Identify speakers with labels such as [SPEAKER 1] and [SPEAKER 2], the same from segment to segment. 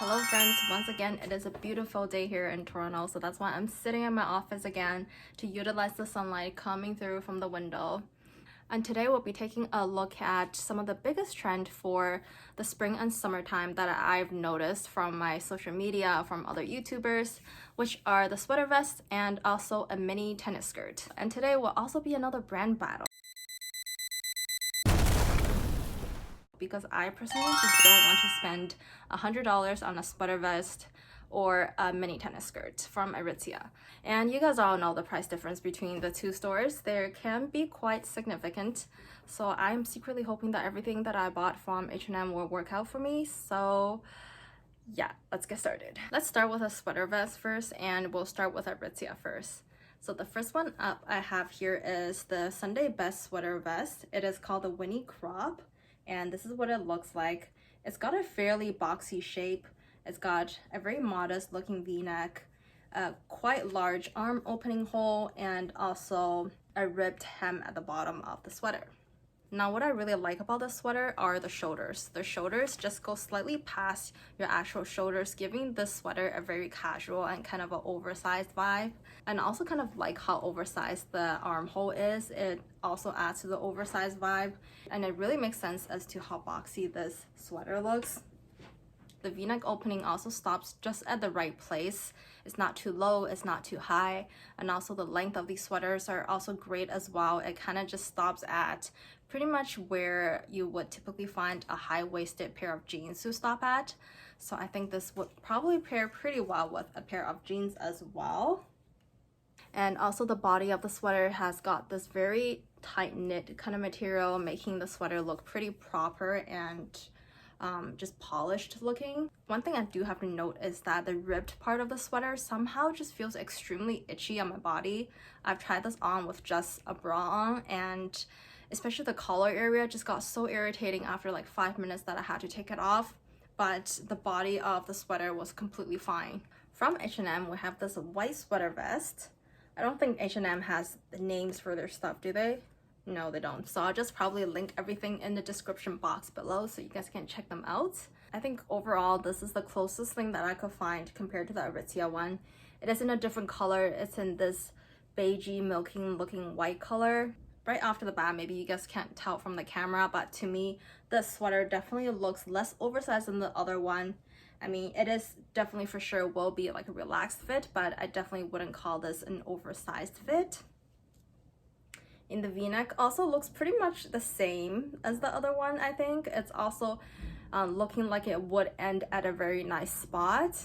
[SPEAKER 1] Hello friends, once again it is a beautiful day here in Toronto, so that's why I'm sitting in my office again to utilize the sunlight coming through from the window. And today we'll be taking a look at some of the biggest trend for the spring and summertime that I've noticed from my social media, from other YouTubers, which are the sweater vest and also a mini tennis skirt. And today will also be another brand battle, because I personally just don't want to spend $100 on a sweater vest or a mini tennis skirt from Aritzia. And you guys all know the price difference between the two stores. There can be quite significant. So I'm secretly hoping that everything that I bought from H&M will work out for me. So yeah, let's get started. Let's start with a sweater vest first, and we'll start with Aritzia first. So the first one up I have here is the Sunday Best sweater vest. It is called the WINNIE crop, and this is what it looks like. It's got a fairly boxy shape. It's got a very modest looking v-neck, a quite large arm opening hole, and also a ribbed hem at the bottom of the sweater. Now what I really like about the sweater are the shoulders. The shoulders just go slightly past your actual shoulders, giving this sweater a very casual and kind of an oversized vibe. And also kind of like how oversized the armhole is, it also adds to the oversized vibe. And it really makes sense as to how boxy this sweater looks. The v-neck opening also stops just at the right place. It's not too low, it's not too high. And also the length of these sweaters are also great as well. It kind of just stops at pretty much where you would typically find a high-waisted pair of jeans to stop at. So I think this would probably pair pretty well with a pair of jeans as well. And also the body of the sweater has got this very tight knit kind of material, making the sweater look pretty proper and just polished looking. One thing I do have to note is that the ribbed part of the sweater somehow just feels extremely itchy on my body. I've tried this on with just a bra on, and especially the collar area just got so irritating after like 5 minutes that I had to take it off. But the body of the sweater was completely fine. From H&M we have this white sweater vest. I don't think H&M has the names for their stuff, do they? No, they don't. So I'll just probably link everything in the description box below so you guys can check them out. I think overall this is the closest thing that I could find compared to the Aritzia one. It is in a different color. It's in this beigey milking looking white color. Right after the bat, maybe you guys can't tell from the camera, but to me this sweater definitely looks less oversized than the other one. I mean, it is definitely for sure will be like a relaxed fit, but I definitely wouldn't call this an oversized fit. In the v-neck also looks pretty much the same as the other one. I think it's also looking like it would end at a very nice spot,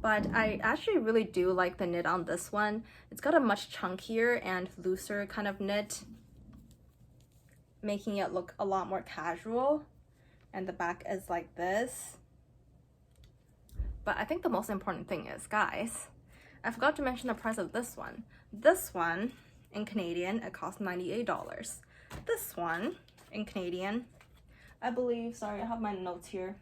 [SPEAKER 1] but I actually really do like the knit on this one. It's got a much chunkier and looser kind of knit, making it look a lot more casual, and the back is like this. But I think the most important thing is, guys, I forgot to mention the price of this one. This one in Canadian, it costs $98. This one in Canadian, I believe, sorry, I have my notes here,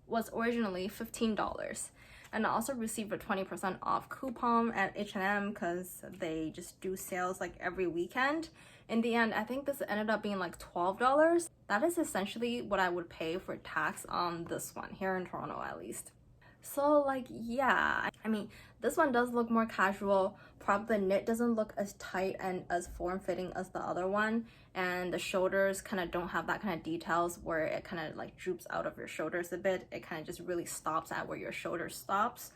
[SPEAKER 1] was originally $15. And I also received a 20% off coupon at H&M because they just do sales like every weekend. In the end, I think this ended up being like $12. That is essentially what I would pay for tax on this one, here in Toronto at least. So like, yeah, I mean, this one does look more casual. Probably the knit doesn't look as tight and as form-fitting as the other one, and the shoulders kind of don't have that kind of details where it kind of like droops out of your shoulders a bit. It kind of just really stops at where your shoulder stops.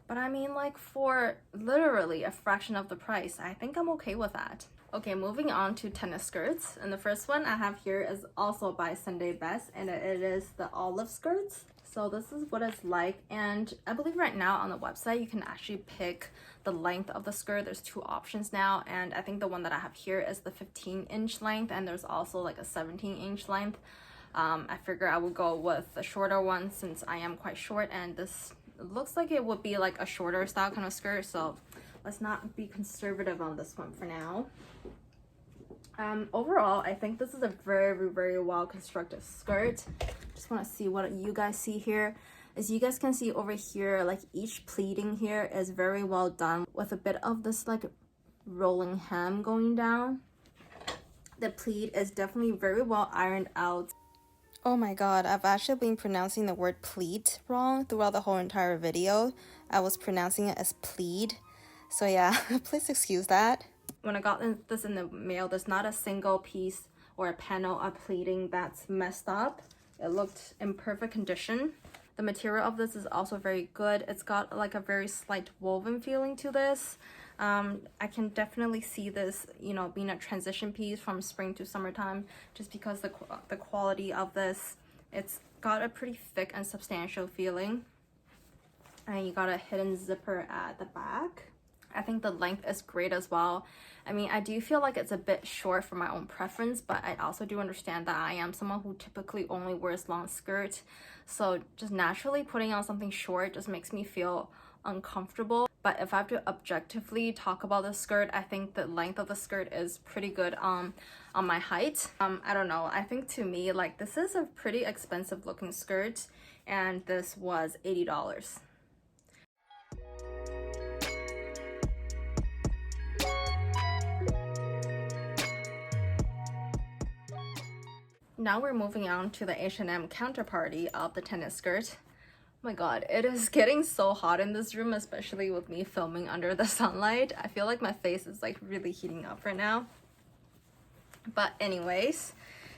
[SPEAKER 1] But I mean, like, for literally a fraction of the price, I think I'm okay with that. Okay, moving on to tennis skirts, and the first one I have here is also by Sunday Best, and it is the olive skirts. So this is what it's like, and I believe right now on the website you can actually pick the length of the skirt. There's two options now, and I think the one that I have here is the 15-inch length, and there's also like a 17-inch length. I figure I would go with the shorter one since I am quite short, and this looks like it would be like a shorter style kind of skirt, so let's not be conservative on this one for now. Overall, I think this is a very well constructed skirt. Just want to see what you guys see here. As you guys can see over here, like each pleating here is very well done with a bit of this like rolling hem going down. The pleat is definitely very well ironed out. Oh my god, I've actually been pronouncing the word pleat wrong throughout the whole entire video. I was pronouncing it as plead. So yeah, please excuse that. When I got this in the mail, there's not a single piece or a panel of pleating that's messed up. It looked in perfect condition. The material of this is also very good. It's got like a very slight woven feeling to this. I can definitely see this, you know, being a transition piece from spring to summertime, just because the quality of this, it's got a pretty thick and substantial feeling. And you got a hidden zipper at the back. I think the length is great as well. I mean, I do feel like it's a bit short for my own preference, but I also do understand that I am someone who typically only wears long skirts. So just naturally putting on something short just makes me feel uncomfortable. But if I have to objectively talk about the skirt, I think the length of the skirt is pretty good on my height. I don't know. I think to me, like, this is a pretty expensive looking skirt, and this was $80. Now we're moving on to the H&M counterparty of the tennis skirt. Oh my god, it is getting so hot in this room, especially with me filming under the sunlight. I feel like my face is like really heating up right now. But anyways,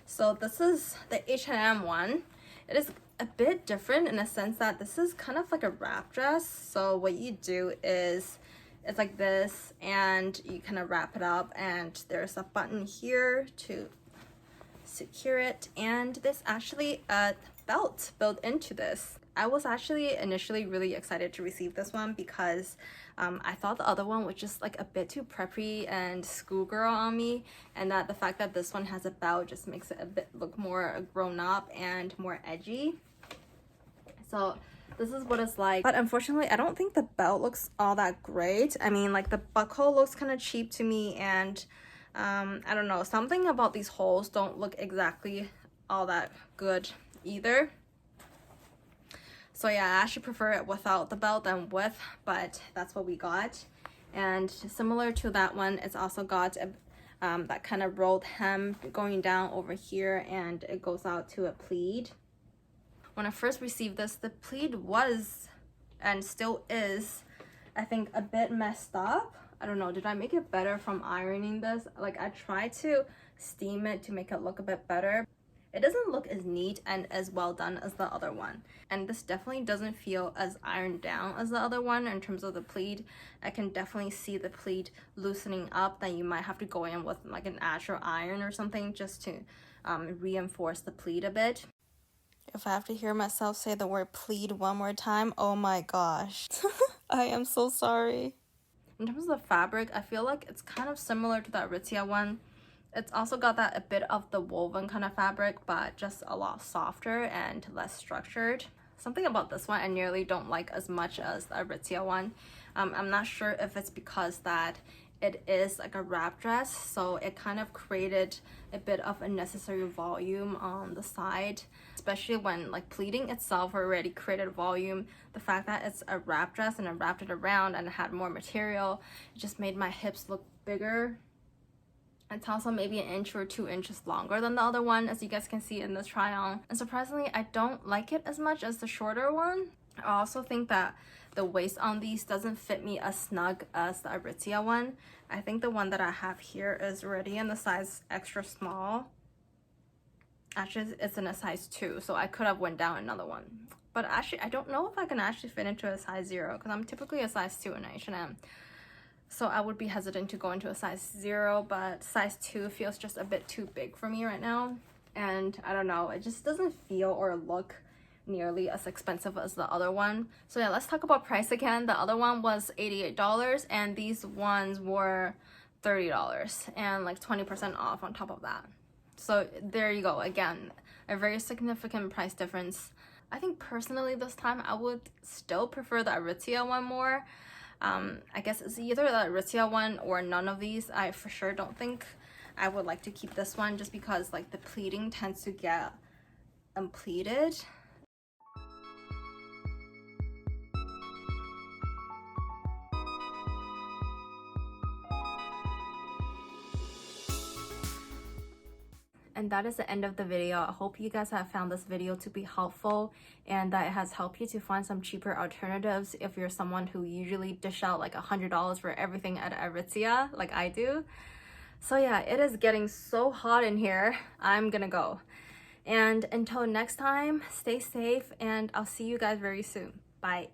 [SPEAKER 1] so this is the H&M one. It is a bit different in a sense that this is kind of like a wrap dress. So what you do is it's like this, and you kind of wrap it up, and there's a button here to secure it, and there's actually a belt built into this. I was actually initially really excited to receive this one because I thought the other one was just like a bit too preppy and schoolgirl on me, and that the fact that this one has a belt just makes it a bit look more grown up and more edgy. So this is what it's like, but unfortunately I don't think the belt looks all that great. I mean, like, the buckle looks kind of cheap to me, and I don't know, something about these holes don't look exactly all that good either. So yeah, I actually prefer it without the belt than with, but that's what we got. And similar to that one, it's also got a, that kind of rolled hem going down over here, and it goes out to a pleat. When I first received this, the pleat was, and still is, I think a bit messed up. I don't know, did I make it better from ironing this? Like, I tried to steam it to make it look a bit better. It doesn't look as neat and as well done as the other one. And this definitely doesn't feel as ironed down as the other one in terms of the pleat. I can definitely see the pleat loosening up, that you might have to go in with like an actual iron or something just to reinforce the pleat a bit. If I have to hear myself say the word pleat one more time, oh my gosh. I am so sorry. In terms of the fabric, I feel like it's kind of similar to the Aritzia one. It's also got that a bit of the woven kind of fabric, but just a lot softer and less structured. Something about this one I nearly don't like as much as the Aritzia one. I'm not sure if it's because that it is like a wrap dress, so it kind of created a bit of unnecessary volume on the side, especially when like pleating itself already created volume. The fact that it's a wrap dress and I wrapped it around and it had more material, it just made my hips look bigger. It's also maybe an inch or 2 inches longer than the other one, as you guys can see in this try on. And surprisingly, I don't like it as much as the shorter one. I also think that the waist on these doesn't fit me as snug as the Aritzia one. I think the one that I have here is already in the size extra small. Actually, it's in a size 2, so I could have went down another one. But actually, I don't know if I can actually fit into a size 0, because I'm typically a size 2 in H&M. So I would be hesitant to go into a size 0, but size 2 feels just a bit too big for me right now. And I don't know, it just doesn't feel or look nearly as expensive as the other one. So yeah, let's talk about price again. The other one was $88, and these ones were $30 and like 20% off on top of that. So there you go, again, a very significant price difference. I think personally this time I would still prefer the Aritzia one more. I guess it's either the Aritzia one or none of these. I for sure don't think I would like to keep this one, just because like the pleating tends to get unpleated. And that is the end of the video. I hope you guys have found this video to be helpful and that it has helped you to find some cheaper alternatives if you're someone who usually dish out like $100 for everything at Aritzia like I do. So yeah, it is getting so hot in here. I'm gonna go. And until next time, stay safe and I'll see you guys very soon. Bye.